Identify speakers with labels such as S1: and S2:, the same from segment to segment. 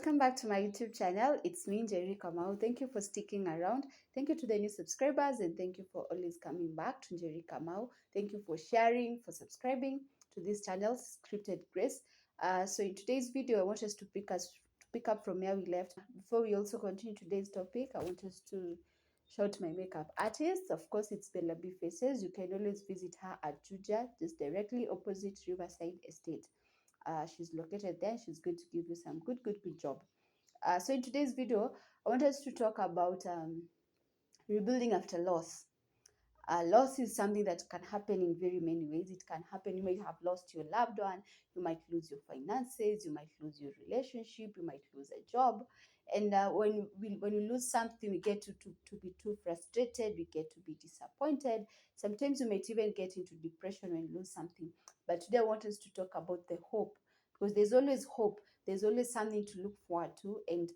S1: welcome back to my YouTube channel. It's me, Njeri Kamau. Thank you for sticking around. Thank you to the new subscribers and thank you for always coming back to Njeri Kamau. Thank you for sharing, for subscribing to this channel, Scripted Grace. So in today's video, I want us to pick up from where we left. Before we also continue today's topic, I want us to shout my makeup artist. Of course, it's Bella B Faces. You can always visit her at Juja, just directly opposite Riverside Estate. She's located there. She's going to give you some good job. So in today's video, I want us to talk about rebuilding after loss. Loss is something that can happen in very many ways. It can happen, you might have lost your loved one, you might lose your finances, you might lose your relationship, you might lose a job. And when you lose something, we get to be too frustrated, we get to be disappointed. Sometimes you might even get into depression when you lose something. But today I want us to talk about the hope, because there's always hope, there's always something to look forward to. And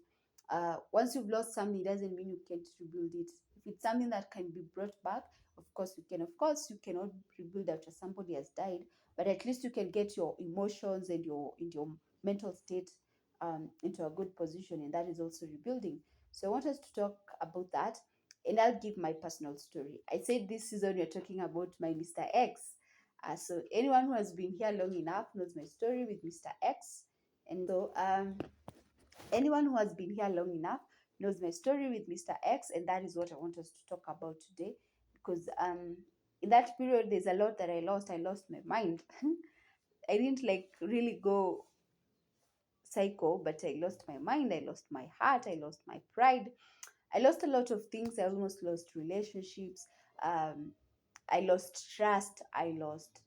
S1: once you've lost something, it doesn't mean you can't rebuild it. If it's something that can be brought back, of course you can. Of course you cannot rebuild after somebody has died, but at least you can get your emotions and your mental state into a good position, and that is also rebuilding. So I want us to talk about that, and I'll give my personal story. I said this season we're talking about my Mr. X. So anyone who has been here long enough knows my story with Mr. X. And so anyone who has been here long enough knows my story with Mr. X, and that is what I want us to talk about today. Because in that period, there's a lot that I lost. I lost my mind. I didn't like really go psycho, but I lost my mind. I lost my heart. I lost my pride. I lost a lot of things. I almost lost relationships. Um, I lost trust. I lost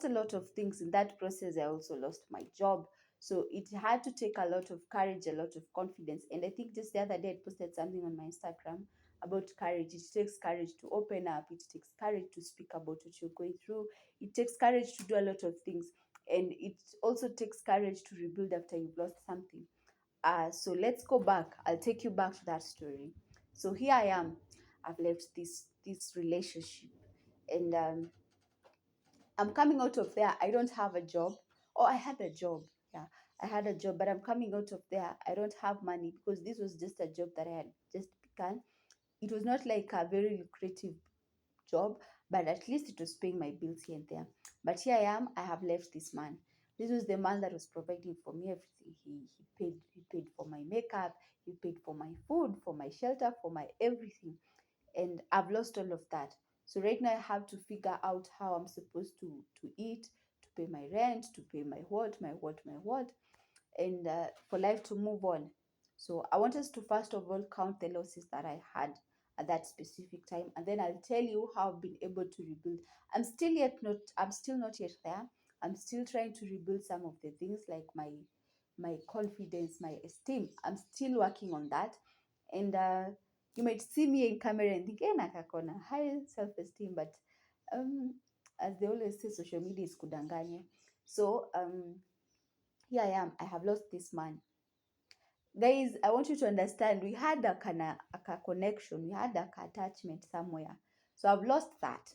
S1: a lot of things. In that process, I also lost my job. So it had to take a lot of courage, a lot of confidence. And I think just the other day I posted something on my Instagram about courage. It takes courage to open up. It takes courage to speak about what you're going through. It takes courage to do a lot of things. And it also takes courage to rebuild after you've lost something. So let's go back. I'll take you back to that story. So here I am. I've left this relationship, and I'm coming out of there. I don't have a job. Oh, I had a job. Yeah, I had a job, but I'm coming out of there. I don't have money because this was just a job that I had just begun. It was not like a very lucrative job, but at least it was paying my bills here and there. But here I am. I have left this man. This was the man that was providing for me everything. He paid for my makeup. He paid for my food, for my shelter, for my everything, and I've lost all of that. So right now I have to figure out how I'm supposed to eat, to pay my rent, to pay my what, and for life to move on. So I want us to first of all count the losses that I had at that specific time, and then I'll tell you how I've been able to rebuild. I'm still not yet there. I'm still trying to rebuild some of the things like my confidence, my esteem. I'm still working on that. And you might see me in camera and think, nakakona high self-esteem, but um, as they always say, social media is kudanganya. So here I am. I have lost this man. Guys, I want you to understand, we had a connection, we had a attachment somewhere. So I've lost that.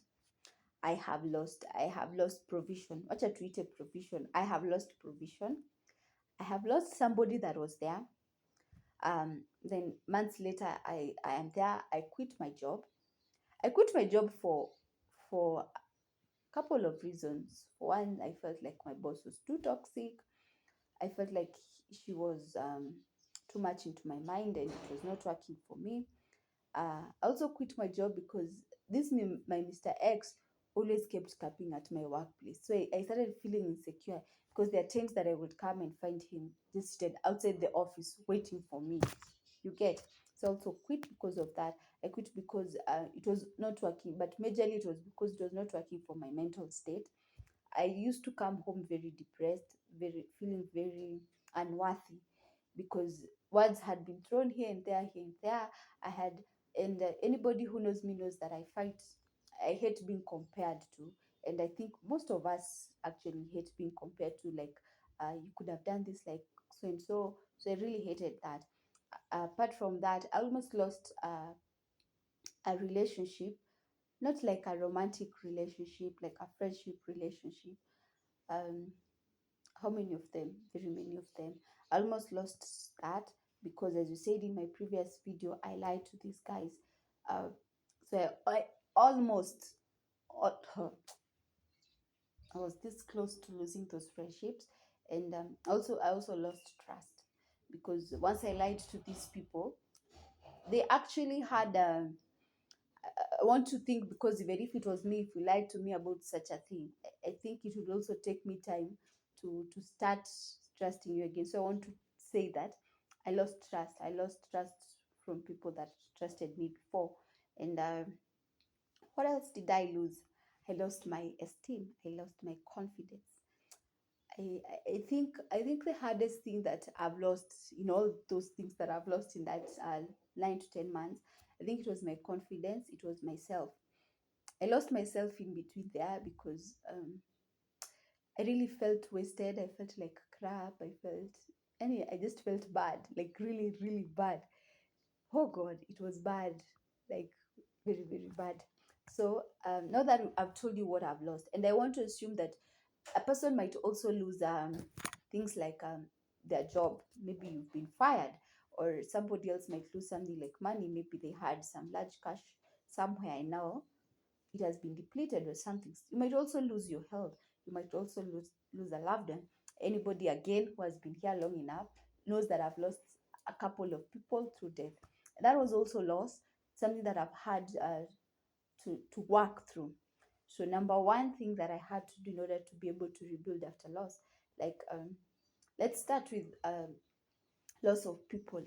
S1: I have lost provision. Wacha tuite provision. I have lost provision. I have lost somebody that was there. Then months later, I am there. I quit my job. I quit my job for a couple of reasons. For one, I felt like my boss was too toxic. I felt like she was too much into my mind and it was not working for me. I also quit my job because my Mr. X always kept capping at my workplace. So I started feeling insecure because there are times that I would come and find him just seated outside the office waiting for me. You get? So I also quit because of that. I quit because it was not working, but majorly it was because it was not working for my mental state. I used to come home very depressed, very feeling very unworthy because words had been thrown here and there, here and there. I had, and anybody who knows me knows that I hate being compared to, and I think most of us actually hate being compared to. Like, you could have done this like so and so. So I really hated that. Apart from that, I almost lost a relationship, not like a romantic relationship, like a friendship relationship. Um, How many of them? Very many of them. I almost lost that because, as you said in my previous video, I lied to these guys. Uh, so I almost, I was this close to losing those friendships, and I also lost trust because once I lied to these people, they actually had. I want to think, because even if it was me, if you lied to me about such a thing, I think it would also take me time to start trusting you again. So I want to say that I lost trust. I lost trust from people that trusted me before, and what else did I lose? I lost my esteem. I lost my confidence. I think the hardest thing that I've lost in all those things that I've lost in that 9 to 10 months, I think it was my confidence. It was myself. I lost myself in between there because I really felt wasted. I felt like crap. I just felt bad, like really, really bad. Oh God, it was bad, like very, very bad. So now that I've told you what I've lost, and I want to assume that a person might also lose things like their job. Maybe you've been fired, or somebody else might lose something like money. Maybe they had some large cash somewhere, and now it has been depleted or something. You might also lose your health. You might also lose a loved one. Anybody again who has been here long enough knows that I've lost a couple of people through death. That was also loss, something that I've had to work through. So number one thing that I had to do in order to be able to rebuild after loss, like let's start with loss of people.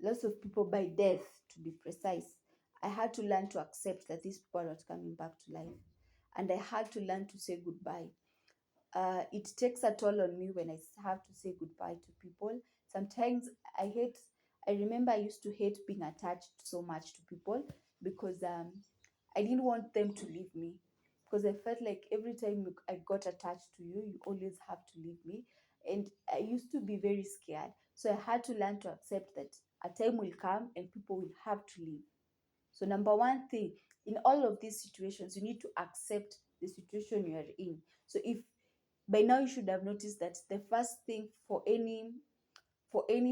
S1: Loss of people by death, to be precise. I had to learn to accept that these people are not coming back to life, and I had to learn to say goodbye. It takes a toll on me when I have to say goodbye to people. Sometimes I hate, I remember I used to hate being attached so much to people because I didn't want them to leave me. Because I felt like every time I got attached to you, you always have to leave me. And I used to be very scared. So I had to learn to accept that a time will come and people will have to leave. So, number one thing, in all of these situations, you need to accept the situation you are in. So, if by now you should have noticed that the first thing for any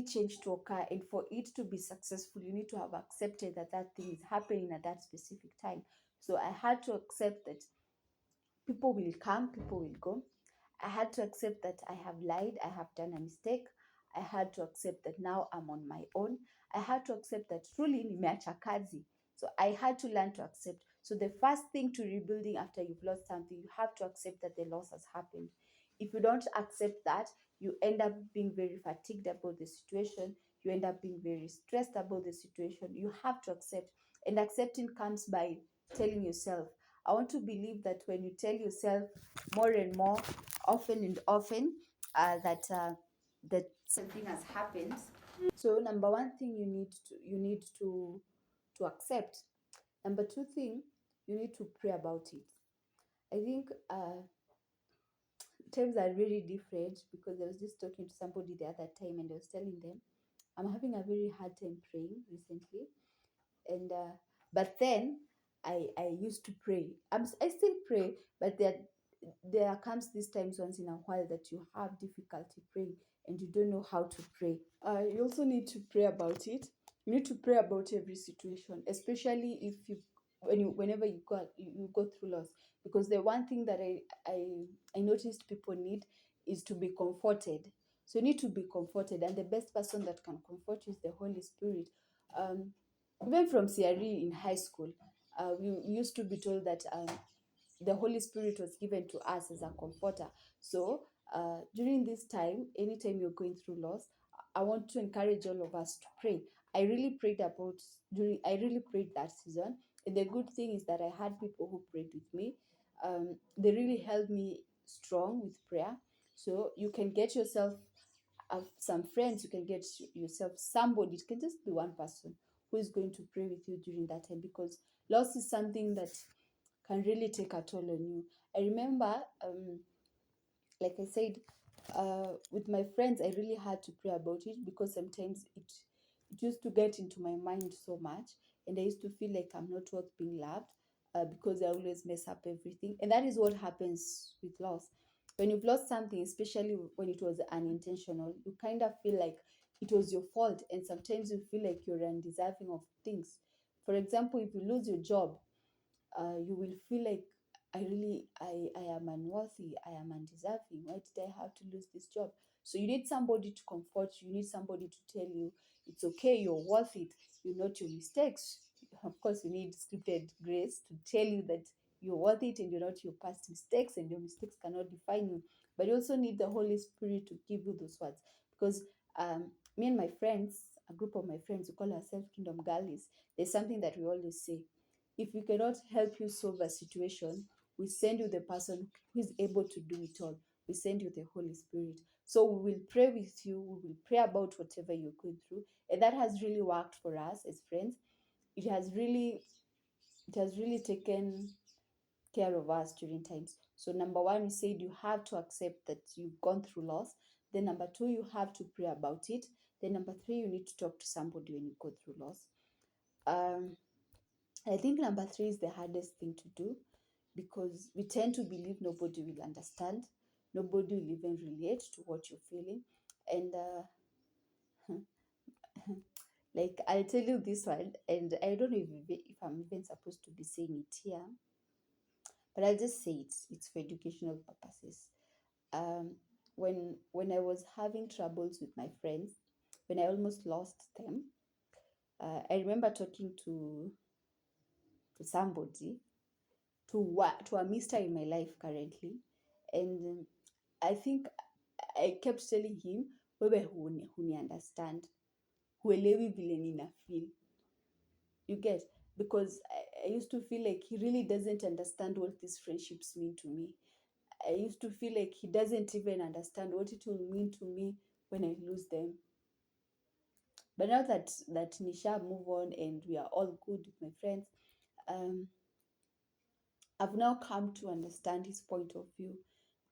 S1: change to occur and for it to be successful, you need to have accepted that that thing is happening at that specific time. So I had to accept that people will come, people will go. I had to accept that I have lied, I have done a mistake. I had to accept that now I'm on my own. I had to accept that truly nimeacha kazi. So I had to learn to accept. So the first thing to rebuilding after you've lost something, you have to accept that the loss has happened. If you don't accept that, you end up being very fatigued about the situation. You end up being very stressed about the situation. You have to accept. And accepting comes by telling yourself, I want to believe that when you tell yourself more and more, often and often, that something has happened. So number one thing you need to accept. Number two thing, you need to pray about it. I think times are really different because I was just talking to somebody the other time and I was telling them I'm having a very hard time praying recently, and but then I used to pray. I still pray, but there comes these times once in a while that you have difficulty praying and you don't know how to pray. You also need to pray about it. You need to pray about every situation, especially if you whenever you go through loss. Because the one thing that I noticed people need is to be comforted. So you need to be comforted, and the best person that can comfort you is the Holy Spirit. Um, Even from CRE in high school, we used to be told that the Holy Spirit was given to us as a comforter. So during this time, anytime you're going through loss, I want to encourage all of us to pray. I really prayed that season. And the good thing is that I had people who prayed with me. They really held me strong with prayer. So you can get yourself some friends, you can get yourself somebody, it can just be one person who is going to pray with you during that time, because loss is something that can really take a toll on you. I remember, like I said, with my friends, I really had to pray about it because sometimes it used to get into my mind so much, and I used to feel like I'm not worth being loved because I always mess up everything, and that is what happens with loss. When you've lost something, especially when it was unintentional, you kind of feel like it was your fault, and sometimes you feel like you're undeserving of things. For example, if you lose your job, you will feel like I am unworthy, I am undeserving. Why did I have to lose this job? So you need somebody to comfort you, you need somebody to tell you it's okay, you're worth it, you're not your mistakes. Of course, you need scripted grace to tell you that you're worth it and you're not your past mistakes, and your mistakes cannot define you. But you also need the Holy Spirit to give you those words. Because me and my friends, a group of my friends, we call ourselves Kingdom Girlies, there's something that we always say: if we cannot help you solve a situation, we send you the person who is able to do it all. We send you the Holy Spirit. So we will pray with you, we will pray about whatever you're going through. And that has really worked for us as friends. It has really, it has really taken care of us during times. So number one, you said you have to accept that you've gone through loss. Then number two, you have to pray about it. Then number three, you need to talk to somebody when you go through loss. Um, I think number three is the hardest thing to do, because we tend to believe nobody will understand, nobody will even relate to what you're feeling. And like, I'll tell you this one, and I don't know if I'm even supposed to be saying it here, but I'll just say it. It's for educational purposes. Um, when I was having troubles with my friends, when I almost lost them, I remember talking to somebody, to a mister in my life currently, and I think I kept telling him, wewe huni understand, huelewi vile nina feel. You get? Because I used to feel like he really doesn't understand what these friendships mean to me. I used to feel like he doesn't even understand what it will mean to me when I lose them. But now that Nisha move on and we are all good with my friends, um, I've now come to understand his point of view,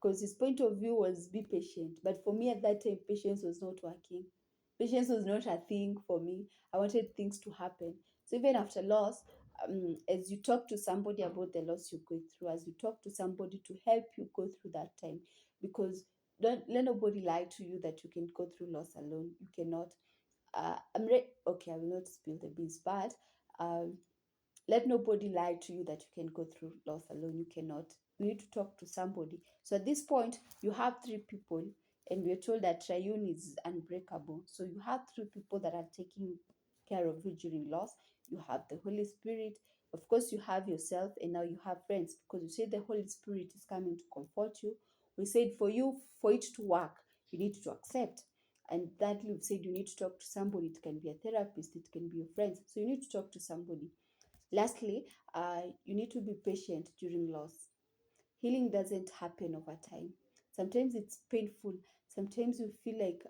S1: because his point of view was be patient. But for me at that time, patience was not working. Patience was not a thing for me. I wanted things to happen. So even after loss, as you talk to somebody about the loss you're going through, as you talk to somebody to help you go through that time, because don't let nobody lie to you that you can go through loss alone. You cannot. Okay, I will not spill the beans, but um, let nobody lie to you that you can go through loss alone. You cannot. You need to talk to somebody. So at this point, you have three people, and we're told that triune is unbreakable. So you have three people that are taking care of you during loss. You have the Holy Spirit. Of course, you have yourself, and now you have friends, because you said the Holy Spirit is coming to comfort you. We said for you, for it to work, you need to accept. And that we've said you need to talk to somebody. It can be a therapist, it can be your friends. So you need to talk to somebody. Lastly, you need to be patient during loss. Healing doesn't happen over time. Sometimes it's painful. Sometimes you feel like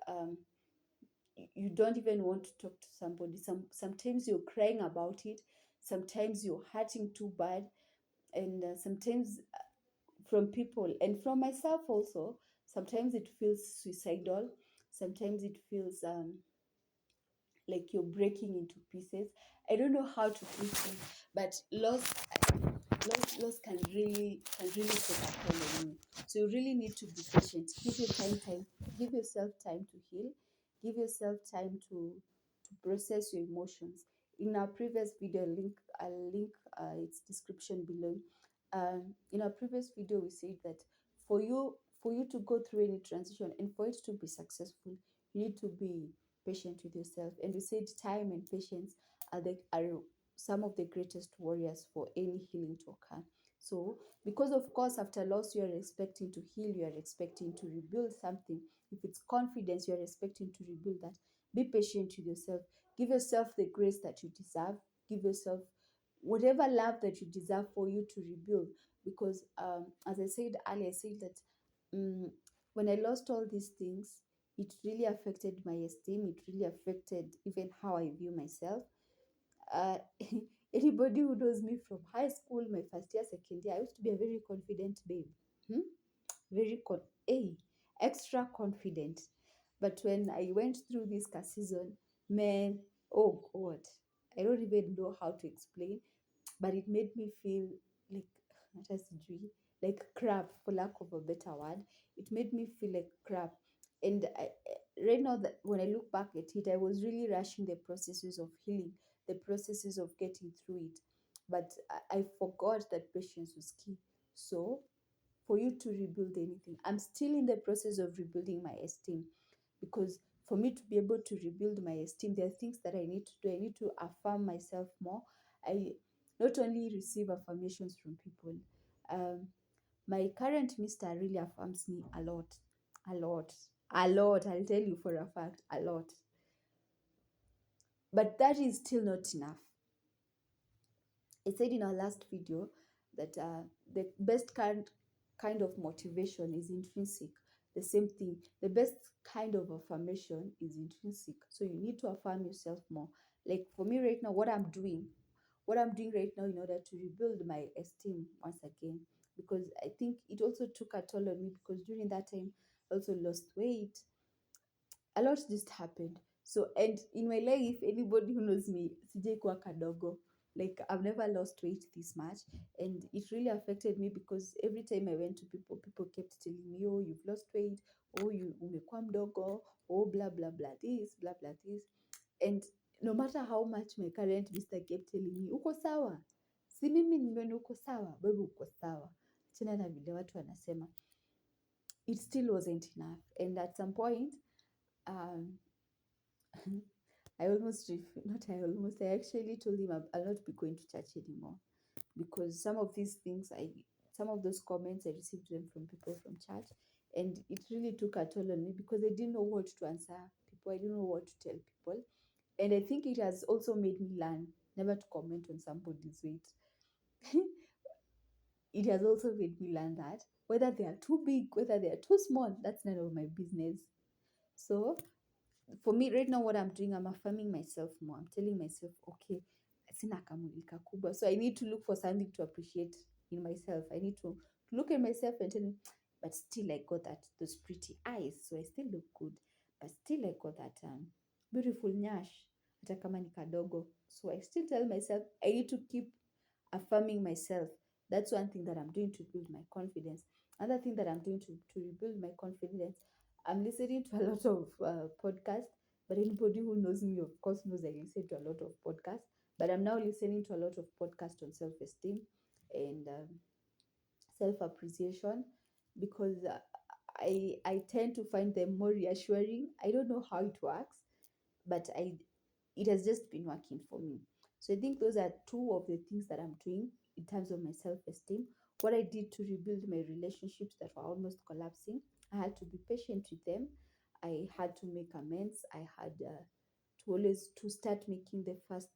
S1: you don't even want to talk to somebody. Sometimes you're crying about it. Sometimes you're hurting too bad, and sometimes from people and from myself also. Sometimes it feels suicidal. Sometimes it feels like you're breaking into pieces. I don't know how to put it, but loss can really take a toll on you. So you really need to be patient. Give yourself time to heal. Give yourself time to process your emotions. In our previous video, I'll link its description below. In our previous video, we said that for you to go through any transition and for it to be successful, you need to be patient with yourself. And we said time and patience are some of the greatest warriors for any healing to occur. So, because of course, after loss, you are expecting to heal, you are expecting to rebuild something. If it's confidence, you are expecting to rebuild that. Be patient with yourself. Give yourself the grace that you deserve. Give yourself whatever love that you deserve for you to rebuild. Because, as I said earlier, I said that um, when I lost all these things, it really affected my esteem. It really affected even how I view myself. uh, Anybody who knows me from high school, my first year, second year, I used to be a very confident babe. Hmm? Very extra confident. But when I went through this car season, man, oh God, I don't even know how to explain, but it made me feel like hata sijui, like crap, for lack of a better word. It made me feel like crap. And right now, that when I look back at it, I was really rushing the processes of healing, the processes of getting through it. But I forgot that patience was key. So for you to rebuild anything, I'm still in the process of rebuilding my esteem, because for me to be able to rebuild my esteem, there are things that I need to do. I need to affirm myself more. I not only receive affirmations from people. Um, my current mister really affirms me a lot, a lot, a lot. I'll tell you for a fact, a lot. But that is still not enough. I said in our last video that the best kind of motivation is intrinsic. The same thing. The best kind of affirmation is intrinsic. So you need to affirm yourself more. Like for me right now, what I'm doing right now in order to rebuild my esteem once again, because I think it also took a toll on me, because during that time I also lost weight. A lot just happened. So, and in my life, anybody who knows me, sijai kuwa kadogo. Like I've never lost weight this much, and it really affected me, because every time I went to people, people kept telling me, "Oh, you've lost weight. Oh, you umekuwa mdogo. Oh, blah blah blah this, blah blah this." And no matter how much my current mister kept telling me, "Uko sawa." Si mimi nimeona uko sawa, wewe uko sawa. Achana na vile watu wanasema. It still wasn't enough. And at some point, um, I almost, not I almost, I actually told him I'll not be going to church anymore, because some of those comments, I received them from people from church, and it really took a toll on me, because I didn't know what to answer people. I didn't know what to tell people. And I think it has also made me learn never to comment on somebody's weight. It has also made me learn that whether they are too big, whether they are too small, that's none of my business. So for me right now, what I'm doing, I'm affirming myself more. I'm telling myself, okay, sina kamwili kakubwa, so I need to look for something to appreciate in myself. I need to look at myself and tell me, but still I got those pretty eyes, so I still look good. But still I got that beautiful nyash, hata kama ni kadogo. So I still tell myself I need to keep affirming myself. That's one thing that I'm doing to build my confidence. Another thing that I'm doing to rebuild my confidence, I'm listening to a lot of podcasts. But anybody who knows me, of course, knows I listen to a lot of podcasts. But I'm now listening to a lot of podcasts on self-esteem and self-appreciation, because I tend to find them more reassuring. I don't know how it works, but it has just been working for me. So I think those are two of the things that I'm doing in terms of my self-esteem. What I did to rebuild my relationships that were almost collapsing, I had to be patient with them. I had to make amends. I had to always to start making the first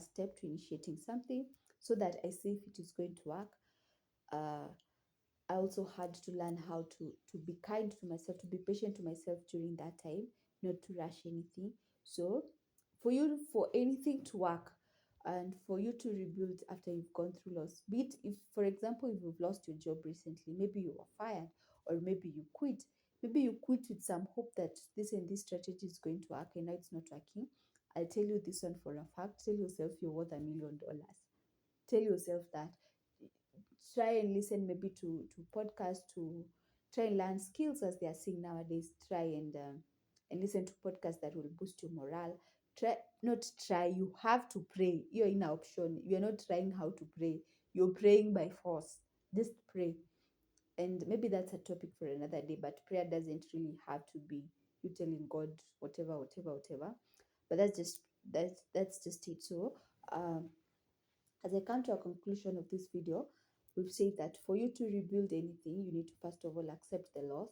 S1: step to initiating something, so that I see if it is going to work. Uh, I also had to learn how to be kind to myself, to be patient to myself during that time, not to rush anything. So, for anything to work, and for you to rebuild after you've gone through loss, be it if, for example, if you've lost your job recently, maybe you were fired, or maybe you quit. Maybe you quit with some hope that this and this strategy is going to work, and now it's not working. I'll tell you this one for a fact. Tell yourself you're worth $1 million. Tell yourself that. Try and listen maybe to podcasts, to try and learn skills as they are saying nowadays. Try and listen to podcasts that will boost your morale. Try, not try, you have to pray. You're in an option. You're not trying how to pray, you're praying by force. Just pray. And maybe that's a topic for another day, but prayer doesn't really have to be you telling God whatever, whatever, whatever. But that's just it. So um as I come to a conclusion of this video, we've said that for you to rebuild anything, you need to first of all accept the loss.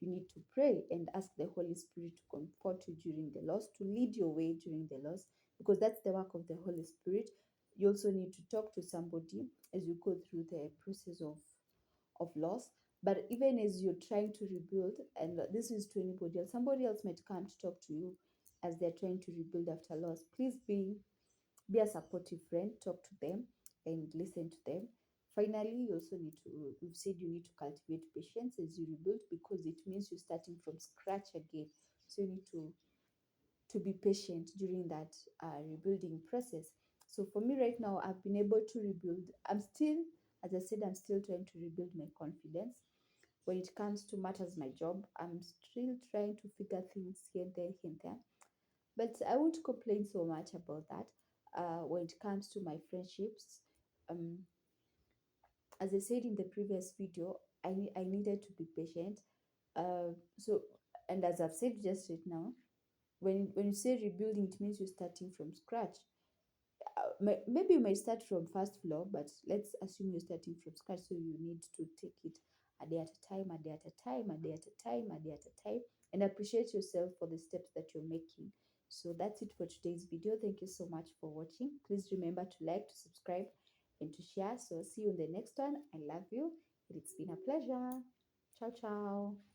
S1: You need to pray and ask the Holy Spirit to comfort you during the loss, to lead your way during the loss, because that's the work of the Holy Spirit. You also need to talk to somebody as you go through the process of loss. But even as you're trying to rebuild, and this is to anybody else, somebody else might come to talk to you as they're trying to rebuild after loss. Please be a supportive friend, talk to them and listen to them. Finally, you also need to, we've said you need to cultivate patience as you rebuild, because it means you're starting from scratch again. So you need to be patient during that rebuilding process. So for me right now, I've been able to rebuild. As I said, I'm still trying to rebuild my confidence. When it comes to matters my job, I'm still trying to figure things here and there. But I won't complain so much about that. When it comes to my friendships, um, as I said in the previous video, I needed to be patient. So, and as I've said just right now, when you say rebuilding, it means you're starting from scratch. Maybe you may start from first floor, but let's assume you're starting from scratch. So you need to take it a day at a time, a day at a time, a day at a time, a day at a time, and appreciate yourself for the steps that you're making. So that's it for today's video. Thank you so much for watching. Please remember to like, to subscribe, and to share. So see you in the next one. I love you. It's been a pleasure. Ciao, ciao.